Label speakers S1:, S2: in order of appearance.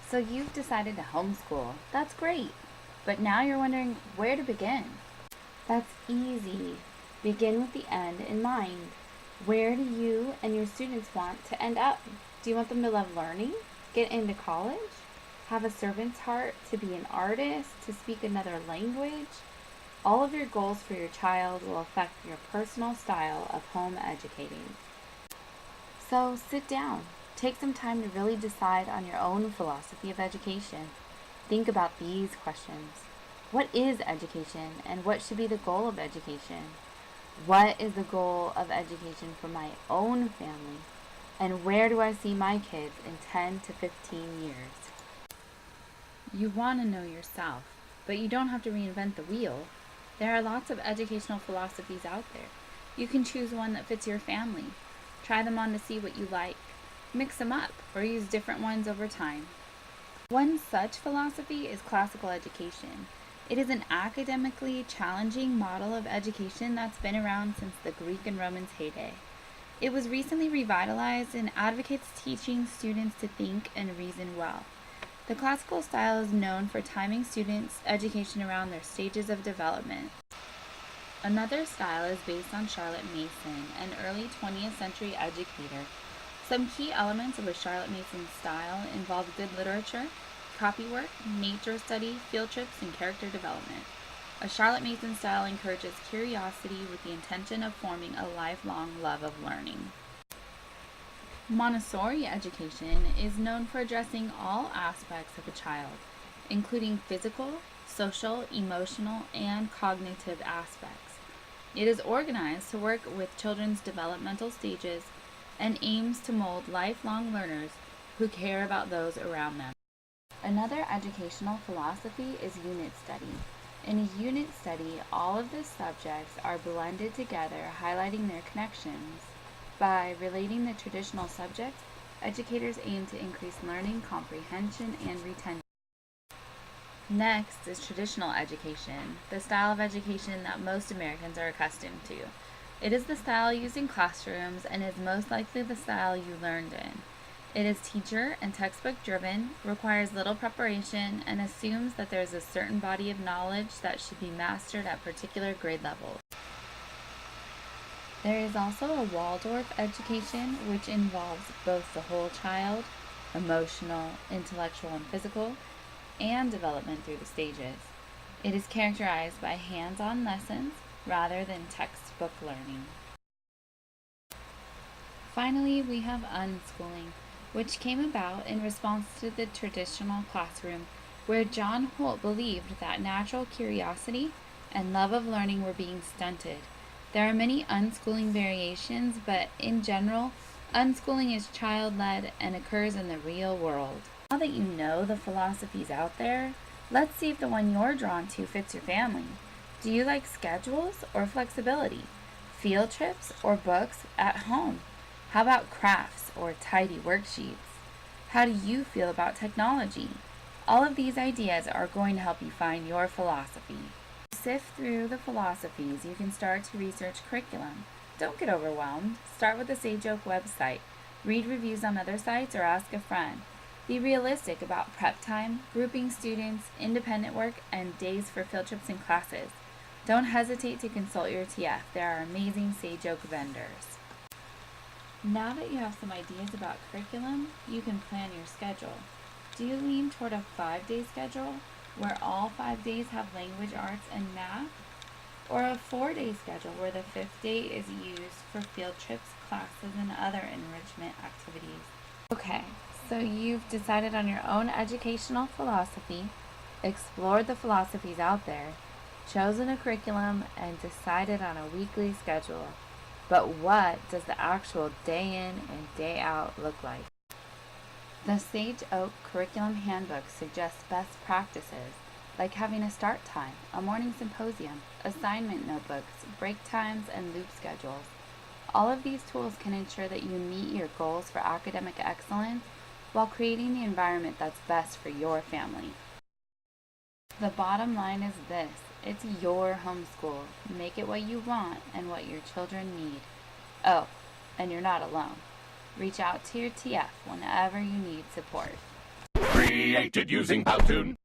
S1: So you've decided to homeschool. That's great. But now you're wondering where to begin. That's easy. Begin with the end in mind. Where do you and your students want to end up? Do you want them to love learning? Get into college? Have a servant's heart to be an artist? To speak another language? All of your goals for your child will affect your personal style of home educating. So sit down. Take some time to really decide on your own philosophy of education. Think about these questions. What is education, and what should be the goal of education? What is the goal of education for my own family? And where do I see my kids in 10 to 15 years? You want to know yourself, but you don't have to reinvent the wheel. There are lots of educational philosophies out there. You can choose one that fits your family. Try them on to see what you like. Mix them up, or use different ones over time. One such philosophy is classical education. It is an academically challenging model of education that's been around since the Greek and Romans' heyday. It was recently revitalized and advocates teaching students to think and reason well. The classical style is known for timing students' education around their stages of development. Another style is based on Charlotte Mason, an early 20th century educator. Some key elements of a Charlotte Mason style involve good literature, copywork, nature study, field trips, and character development. A Charlotte Mason style encourages curiosity with the intention of forming a lifelong love of learning. Montessori education is known for addressing all aspects of a child, including physical, social, emotional, and cognitive aspects. It is organized to work with children's developmental stages and aims to mold lifelong learners who care about those around them. Another educational philosophy is unit study. In a unit study, all of the subjects are blended together, highlighting their connections. By relating the traditional subjects, educators aim to increase learning, comprehension, and retention. Next is traditional education, the style of education that most Americans are accustomed to. It is the style used in classrooms and is most likely the style you learned in. It is teacher and textbook driven, requires little preparation, and assumes that there is a certain body of knowledge that should be mastered at particular grade levels. There is also a Waldorf education, which involves both the whole child, emotional, intellectual, and physical, and development through the stages. It is characterized by hands-on lessons rather than textbook learning. Finally, we have unschooling, which came about in response to the traditional classroom, where John Holt believed that natural curiosity and love of learning were being stunted. There are many unschooling variations, but in general, unschooling is child-led and occurs in the real world. Now that you know the philosophies out there, let's see if the one you're drawn to fits your family. Do you like schedules or flexibility? Field trips or books at home? How about crafts or tidy worksheets? How do you feel about technology? All of these ideas are going to help you find your philosophy. To sift through the philosophies, you can start to research curriculum. Don't get overwhelmed. Start with the Sage Oak website. Read reviews on other sites or ask a friend. Be realistic about prep time, grouping students, independent work, and days for field trips and classes. Don't hesitate to consult your TF. There are amazing Sage Oak vendors. Now that you have some ideas about curriculum, you can plan your schedule. Do you lean toward a 5-day schedule where all 5 days have language arts and math? Or a 4-day schedule where the 5th day is used for field trips, classes, and other enrichment activities? Okay, so you've decided on your own educational philosophy, explored the philosophies out there, chosen a curriculum, and decided on a weekly schedule. But what does the actual day in and day out look like? The Sage Oak Curriculum Handbook suggests best practices, like having a start time, a morning symposium, assignment notebooks, break times, and loop schedules. All of these tools can ensure that you meet your goals for academic excellence while creating the environment that's best for your family. The bottom line is this: it's your homeschool. Make it what you want and what your children need. Oh, and you're not alone. Reach out to your TF whenever you need support.
S2: created using Powtoon.